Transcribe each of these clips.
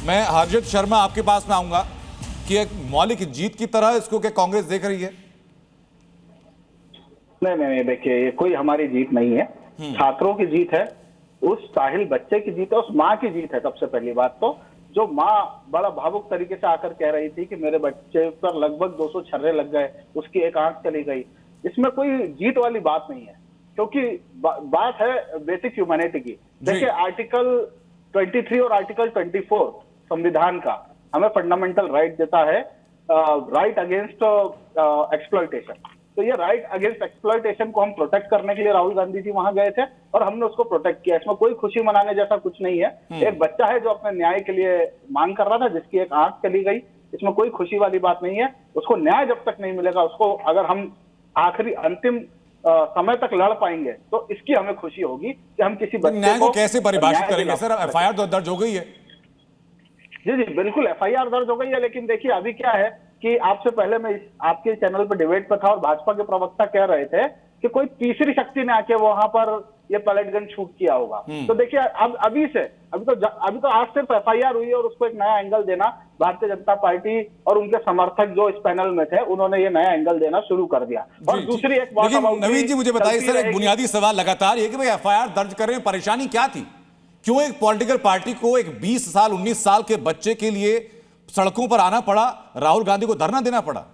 मैं हरजित शर्मा आपके पास में आऊंगा कि एक मौलिक जीत की तरह इसको क्या कांग्रेस देख रही है? नहीं, देखिए ये कोई हमारी जीत नहीं है, छात्रों की जीत है, उस साहिल बच्चे की जीत है, उस माँ की जीत है। सबसे पहली बात तो जो माँ बड़ा भावुक तरीके से आकर कह रही थी कि मेरे बच्चे पर लगभग 200 छर्रे लग गए, उसकी एक आंख चली गई, इसमें कोई जीत वाली बात नहीं है, क्योंकि बात है बेसिक ह्यूमैनिटी की। देखिए आर्टिकल 23 और आर्टिकल 24 संविधान का हमें फंडामेंटल राइट देता है, राइट अगेंस्ट एक्सप्लॉयटेशन। तो ये राइट अगेंस्ट एक्सप्लॉयटेशन को हम प्रोटेक्ट करने के लिए राहुल गांधी जी वहां गए थे और हमने उसको प्रोटेक्ट किया। इसमें कोई खुशी मनाने जैसा कुछ नहीं है। एक बच्चा है जो अपने न्याय के लिए मांग कर रहा था, जिसकी एक आंख चली गई, इसमें कोई खुशी वाली बात नहीं है। उसको न्याय जब तक नहीं मिलेगा, उसको अगर हम आखिरी अंतिम समय तक लड़ पाएंगे तो इसकी हमें खुशी होगी कि हम किसी बच्चे न्याय को कैसे परिभाषित करेंगे सर? एफआईआर तो दर्ज हो गई है। जी बिल्कुल एफआईआर दर्ज हो गई है, लेकिन देखिए अभी क्या है कि आपसे पहले मैं आपके चैनल पर डिबेट पर था और भाजपा के प्रवक्ता कह रहे थे कि कोई तीसरी शक्ति ने आके वहां पर ये पैलेट गन शूट किया होगा। तो देखिए अब अभी तो आज सिर्फ एफआईआर हुई है और उसको एक नया एंगल देना भारतीय जनता पार्टी और उनके समर्थक जो इस पैनल में थे उन्होंने ये नया एंगल देना शुरू कर दिया। और दूसरी एक बात, नवीन जी मुझे बताइए सर, एक बुनियादी सवाल लगातार ये कि भाई एफआईआर दर्ज कर रहे हैं, परेशानी क्या थी? क्यों एक पॉलिटिकल पार्टी को एक 20 साल 19 साल के बच्चे के लिए सड़कों पर आना पड़ा, राहुल गांधी को धरना देना पड़ा?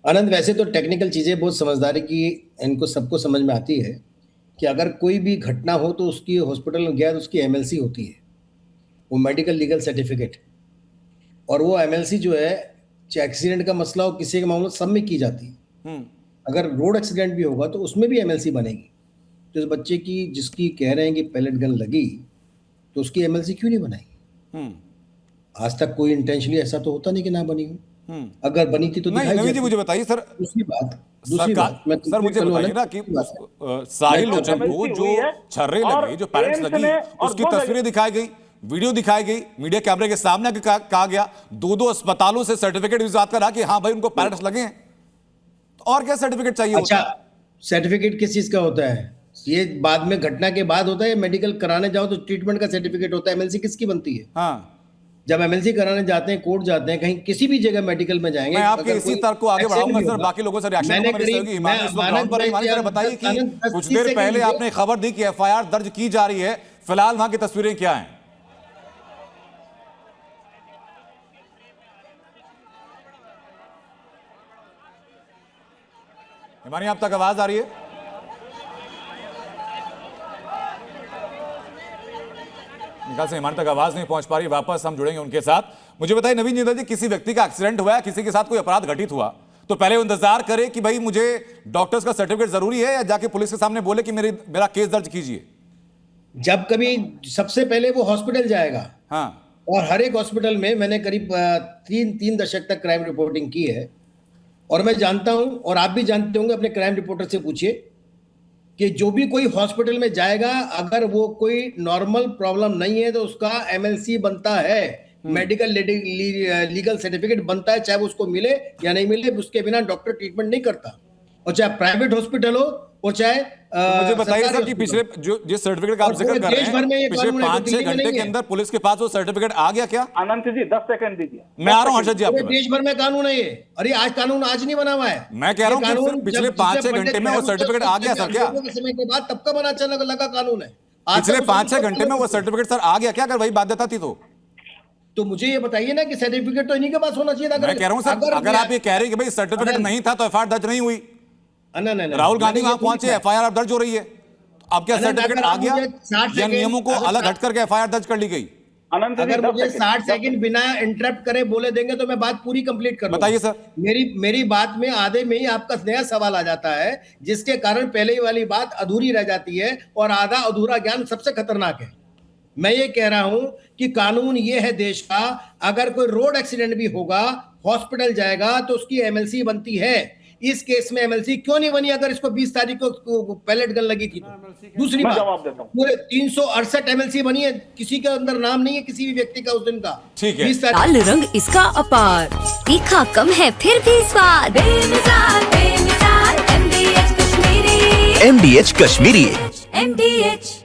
आनंद, वैसे तो टेक्निकल चीजें बहुत समझदारी की इनको सबको समझ में आती है कि अगर कोई भी घटना हो तो उसकी हॉस्पिटल में गया तो उसकी एमएलसी होती है, वो मेडिकल लीगल सर्टिफिकेट, और वो एमएलसी जो है चाहे एक्सीडेंट का मसला हो, किसी का मामला, सब में की जाती है। अगर रोड एक्सीडेंट भी होगा तो उसमें भी एमएलसी बनेगी। तो इस बच्चे की जिसकी कह रहे हैं कि पैलेट गन लगी, तो उसकी एमएलसी क्यों नहीं बनाई? आज तक कोई इंटेंशनली ऐसा तो होता नहीं कि ना बनी हो। अगर बनी थी तो नवीन जी मुझे बताइए सर, दूसरी बात सर मुझे बताइए ना कि साहिल लोचन को जो छर्रे लगे, जो पैलेट्स लगी, उसकी तस्वीरें दिखाई गई, वीडियो दिखाई गई, मीडिया कैमरे के सामने कहा गया, दो अस्पतालों से सर्टिफिकेट इस बात का रहा कि हाँ भाई उनको पैलेट्स लगे हैं। तो और क्या सर्टिफिकेट चाहिए? अच्छा, सर्टिफिकेट किस चीज का होता है? ये बाद में घटना के बाद होता है। मेडिकल कराने जाओ तो ट्रीटमेंट का सर्टिफिकेट होता है। एमएलसी किसकी बनती है? हाँ, जब एमएलसी कराने जाते हैं, कोर्ट जाते हैं, कहीं किसी भी जगह मेडिकल में जाएंगे। मैं आपके इसी तर्क को आगे बढ़ाऊंगा सर, बाकी लोगों से रिएक्शन बताइए कि कुछ देर पहले आपने खबर दी कि एफआईआर दर्ज की जा रही है, फिलहाल वहां की तस्वीरें क्या हैं? हिमानी, आप तक आवाज आ रही है? निकाल से हिमानी तक आवाज नहीं पहुंच पा रही, वापस हम जुड़ेंगे उनके साथ। मुझे बताइए नवीन जिंदल जी, किसी व्यक्ति का एक्सीडेंट हुआ है, किसी के साथ कोई अपराध घटित हुआ, तो पहले वो इंतजार करे कि भाई मुझे डॉक्टर्स का सर्टिफिकेट जरूरी है, या जाके पुलिस के सामने बोले कि मेरा केस दर्ज कीजिए? जब कभी सबसे पहले वो हॉस्पिटल जाएगा। हाँ, और हर एक हॉस्पिटल में मैंने करीब तीन दशक तक क्राइम रिपोर्टिंग की है, और मैं जानता हूं, और आप भी जानते होंगे, अपने क्राइम रिपोर्टर से पूछिए कि जो भी कोई हॉस्पिटल में जाएगा, अगर वो कोई नॉर्मल प्रॉब्लम नहीं है तो उसका एमएलसी बनता है, मेडिकल लीगल सर्टिफिकेट बनता है, चाहे वो उसको मिले या नहीं मिले, उसके बिना डॉक्टर ट्रीटमेंट नहीं करता। और चाहे प्राइवेट हॉस्पिटल हो और चाहे मुझे बताइए सर कि पिछले जिस सर्टिफिकेट का आप जिक्र कर रहे हैं, पिछले 5-6 घंटे के अंदर पुलिस के पास वो सर्टिफिकेट आ गया क्या? अनंत जी 10 सेकंड दीजिए, मैं आ रहा हूं हर्षद जी आपके पास। देश भर में कानून है ये। अरे आज कानून आज नहीं बना हुआ है। मैं कह रहा हूं कि पिछले 5-6 घंटे में वो सर्टिफिकेट आ गया सर क्या? समय के बाद तब का बना चलने लगा कानून है। पिछले 5-6 घंटे में वो सर्टिफिकेट सर आ गया क्या, अगर वही बाध्यता थी तो मुझे ये बताइए ना कि सर्टिफिकेट तो इन्हीं के पास होना चाहिए था। मैं कह रहा हूं सर, अगर आप ये कह रहे हैं कि भाई सर्टिफिकेट नहीं था तो एफआईआर दर्ज नहीं हुई, राहुल गांधी वहां पहुंचे, एफआईआर दर्ज हो रही है, अब क्या सर्टिफिकेट आ गया या नियमों को अलग हट करके एफआईआर दर्ज कर ली गई? अगर मुझे 60 सेकंड बिना इंटरप्ट करे बोले देंगे तो मैं बात पूरी कंप्लीट करूंगा। बताइए सर। मेरी बात में आधे में ही आपका नया सवाल आ जाता है, जिसके कारण पहले वाली बात अधूरी रह जाती है, और आधा अधूरा ज्ञान सबसे खतरनाक है। मैं ये कह रहा हूं कि कानून ये है देश का, अगर कोई रोड एक्सीडेंट भी होगा, हॉस्पिटल जाएगा तो उसकी एमएलसी बनती है। इस केस में एमएलसी क्यों नहीं बनी अगर इसको 20 तारीख को पैलेट गन लगी थी तो? दूसरी बात, पूरे 368 एमएलसी बनी है, किसी के अंदर नाम नहीं है किसी भी व्यक्ति का उस दिन का। ठीक है। लाल रंग इसका अपार, तीखा कम है फिर भी स्वाद, बेमिसाल बेमिसाल MDH Kashmiri, MDH Kashmiri. MDH